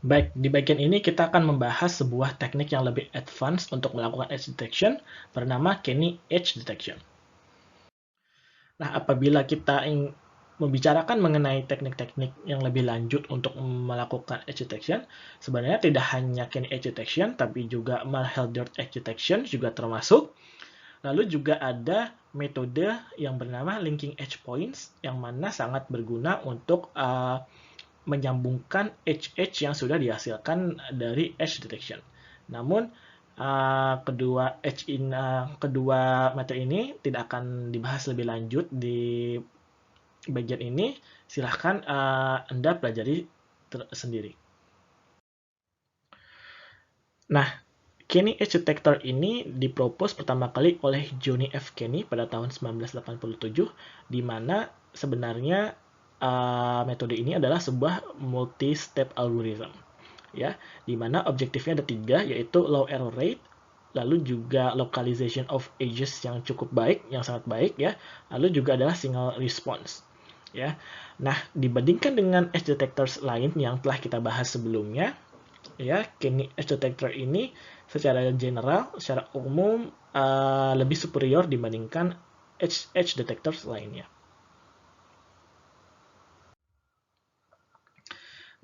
Baik, di bagian ini kita akan membahas sebuah teknik yang lebih advance untuk melakukan edge detection bernama Kenny Edge Detection. Nah, apabila kita ingin membicarakan mengenai teknik-teknik yang lebih lanjut untuk melakukan edge detection, sebenarnya tidak hanya Kenny Edge Detection, tapi juga Marhildert Edge Detection juga termasuk. Lalu juga ada metode yang bernama linking edge points, yang mana sangat berguna untuk menyambungkan edge-edge yang sudah dihasilkan dari edge detection. Namun kedua materi ini tidak akan dibahas lebih lanjut di bagian ini. Silahkan Anda pelajari sendiri. Nah, Kenny Edge Detector ini dipropos pertama kali oleh Johnny F. Kenny pada tahun 1987, di mana sebenarnya metode ini adalah sebuah multi-step algorithm, ya, di mana objektifnya ada 3, yaitu low error rate, lalu juga localization of edges yang cukup baik, yang sangat baik, ya, lalu juga adalah single response, ya. Nah, dibandingkan dengan edge detectors lain yang telah kita bahas sebelumnya, ya, Kenny Edge Detector ini secara general, secara umum lebih superior dibandingkan edge detectors lainnya.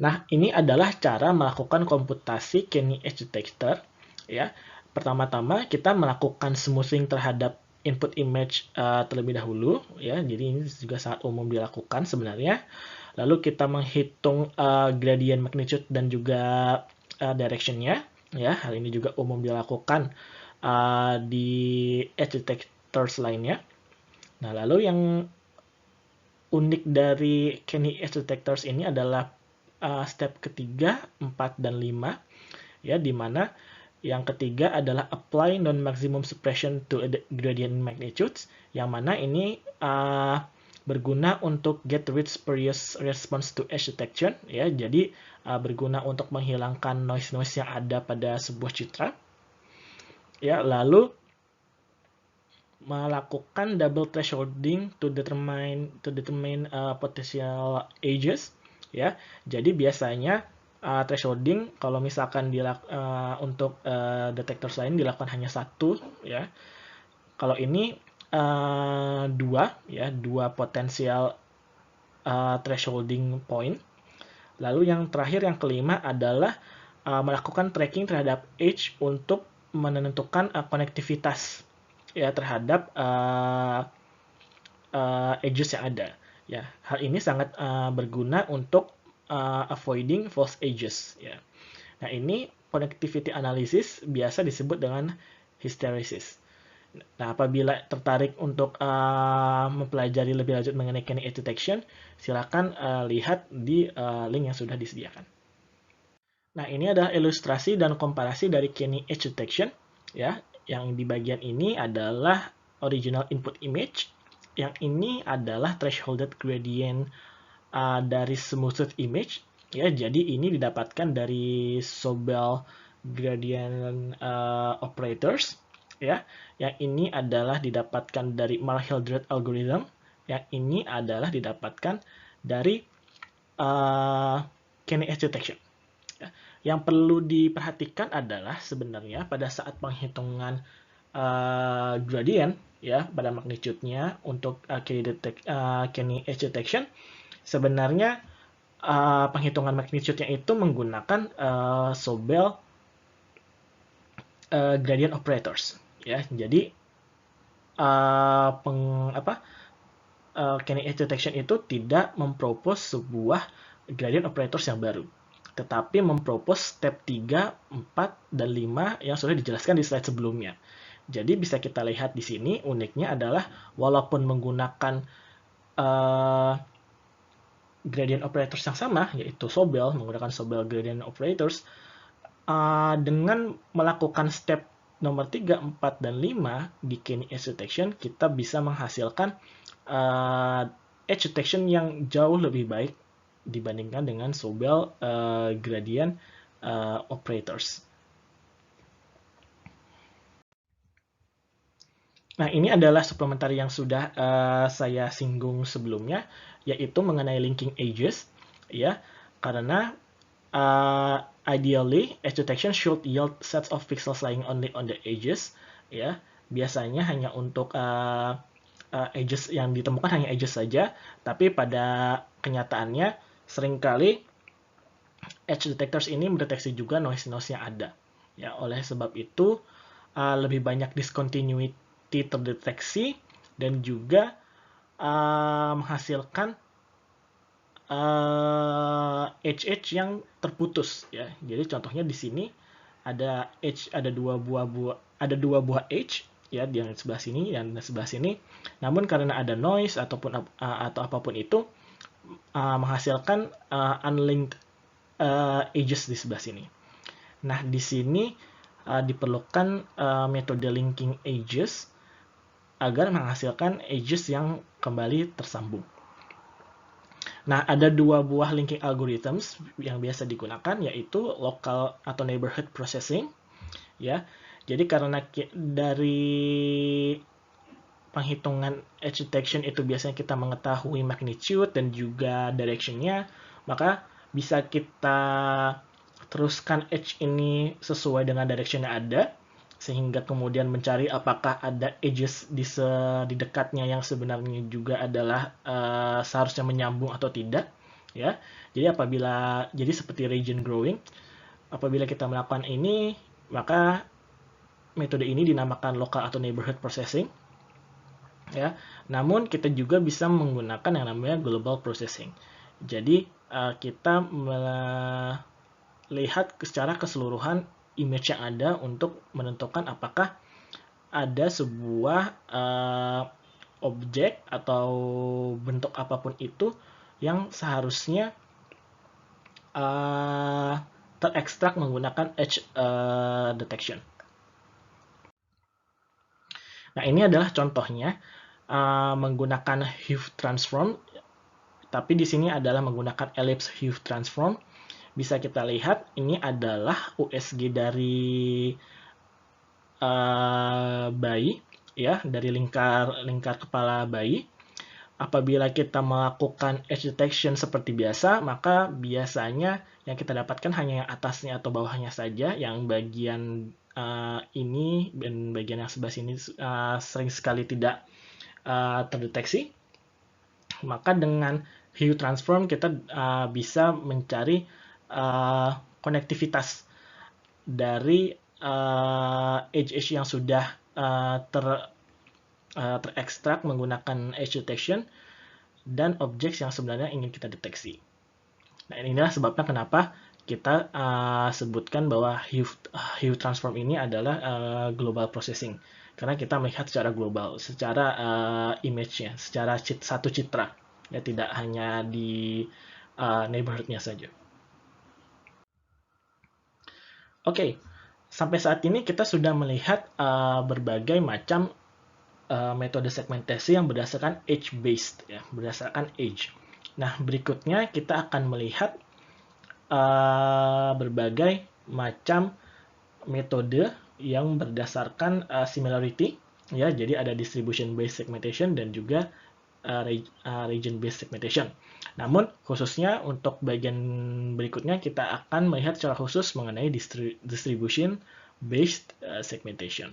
Nah, ini adalah cara melakukan komputasi Kenny Edge Detector, ya. Pertama-tama kita melakukan smoothing terhadap input image terlebih dahulu, ya. Jadi ini juga sangat umum dilakukan sebenarnya. Lalu kita menghitung gradient magnitude dan juga direction-nya, ya. Hal ini juga umum dilakukan di edge detectors lainnya. Nah, lalu yang unik dari Kenny Edge Detectors ini adalah step ketiga, 4, dan 5, ya, di mana yang ketiga adalah apply non-maximum suppression to gradient magnitudes, yang mana ini berguna untuk get rid spurious response to edge detection, ya, jadi berguna untuk menghilangkan noise-noise yang ada pada sebuah citra, ya. Lalu melakukan double thresholding to determine potential edges, ya. Jadi biasanya thresholding kalau misalkan untuk detektor lain dilakukan hanya 1, ya. Kalau ini 2, ya, 2 potensial thresholding point. Lalu yang terakhir, yang kelima adalah melakukan tracking terhadap edge untuk menentukan konektivitas, ya, terhadap edges yang ada, ya. Hal ini sangat berguna untuk avoiding false edges, ya. Nah, ini connectivity analysis biasa disebut dengan hysteresis. Nah, apabila tertarik untuk mempelajari lebih lanjut mengenai Kenny Edge Detection, silakan lihat di link yang sudah disediakan. Nah, ini adalah ilustrasi dan komparasi dari Kenny Edge Detection, ya. Yang di bagian ini adalah original input image, yang ini adalah thresholded gradient dari smoothed image, ya. Jadi ini didapatkan dari Sobel gradient operators, ya. Yang ini adalah didapatkan dari Marhildert algorithm, yang ini adalah didapatkan dari Kenny Edge Detection. Yang perlu diperhatikan adalah sebenarnya pada saat penghitungan gradient, ya, pada magnitude-nya untuk Kenny Edge Detection, sebenarnya penghitungan magnitude-nya itu menggunakan Sobel gradient operators, ya. Jadi Kenny Edge Detection itu tidak mempropos sebuah gradient operators yang baru, tetapi mempropos step 3, 4, dan 5 yang sudah dijelaskan di slide sebelumnya. Jadi bisa kita lihat di sini uniknya adalah walaupun menggunakan gradient operators yang sama, yaitu Sobel, menggunakan Sobel gradient operators, dengan melakukan step nomor 3, 4, dan 5 di Kenny Edge Detection, kita bisa menghasilkan edge detection yang jauh lebih baik dibandingkan dengan Sobel gradient operators. Nah, ini adalah suplementari yang sudah saya singgung sebelumnya, yaitu mengenai linking edges, ya. Karena ideally, edge detection should yield sets of pixels lying only on the edges. Ya, biasanya hanya untuk edges yang ditemukan hanya edges saja, tapi pada kenyataannya seringkali edge detectors ini mendeteksi juga noise-noise yang ada. Ya, oleh sebab itu lebih banyak discontinuity terdeteksi dan juga menghasilkan edge yang terputus ya. Jadi contohnya di sini ada edge, ada dua buah edge ya, di yang sebelah sini dan sebelah sini. Namun karena ada noise ataupun atau apapun itu menghasilkan unlinked edges di sebelah sini. Nah, di sini diperlukan metode linking edges agar menghasilkan edges yang kembali tersambung. Nah, ada dua buah linking algorithms yang biasa digunakan, yaitu local atau neighborhood processing. Ya, jadi karena dari penghitungan edge detection itu biasanya kita mengetahui magnitude dan juga direction-nya, maka bisa kita teruskan edge ini sesuai dengan direction yang ada, sehingga kemudian mencari apakah ada edges di dekatnya yang sebenarnya juga adalah seharusnya menyambung atau tidak, ya. Jadi seperti region growing, apabila kita melakukan ini, maka metode ini dinamakan local atau neighborhood processing, ya. Namun kita juga bisa menggunakan yang namanya global processing. Jadi kita melihat secara keseluruhan image yang ada untuk menentukan apakah ada sebuah objek atau bentuk apapun itu yang seharusnya terekstrak menggunakan edge detection. Nah, ini adalah contohnya menggunakan hue transform, tapi di sini adalah menggunakan ellipse hue transform. Bisa kita lihat ini adalah USG dari bayi, ya, dari lingkar kepala bayi. Apabila kita melakukan edge detection seperti biasa, maka biasanya yang kita dapatkan hanya yang atasnya atau bawahnya saja, yang bagian ini dan bagian yang sebelah sini sering sekali tidak terdeteksi. Maka dengan hue transform kita bisa mencari konektivitas dari edge yang sudah terekstrak menggunakan edge detection dan objek yang sebenarnya ingin kita deteksi. Nah, inilah sebabnya kenapa kita sebutkan bahwa hue transform ini adalah global processing, karena kita melihat secara global, secara image-nya, secara satu citra, ya, tidak hanya di neighborhood-nya saja. Oke, sampai saat ini kita sudah melihat berbagai macam metode segmentasi yang berdasarkan edge-based, ya, berdasarkan edge. Nah, berikutnya kita akan melihat berbagai macam metode yang berdasarkan similarity, ya. Jadi ada distribution-based segmentation dan juga region-based segmentation. Namun khususnya untuk bagian berikutnya kita akan melihat secara khusus mengenai distribution-based segmentation.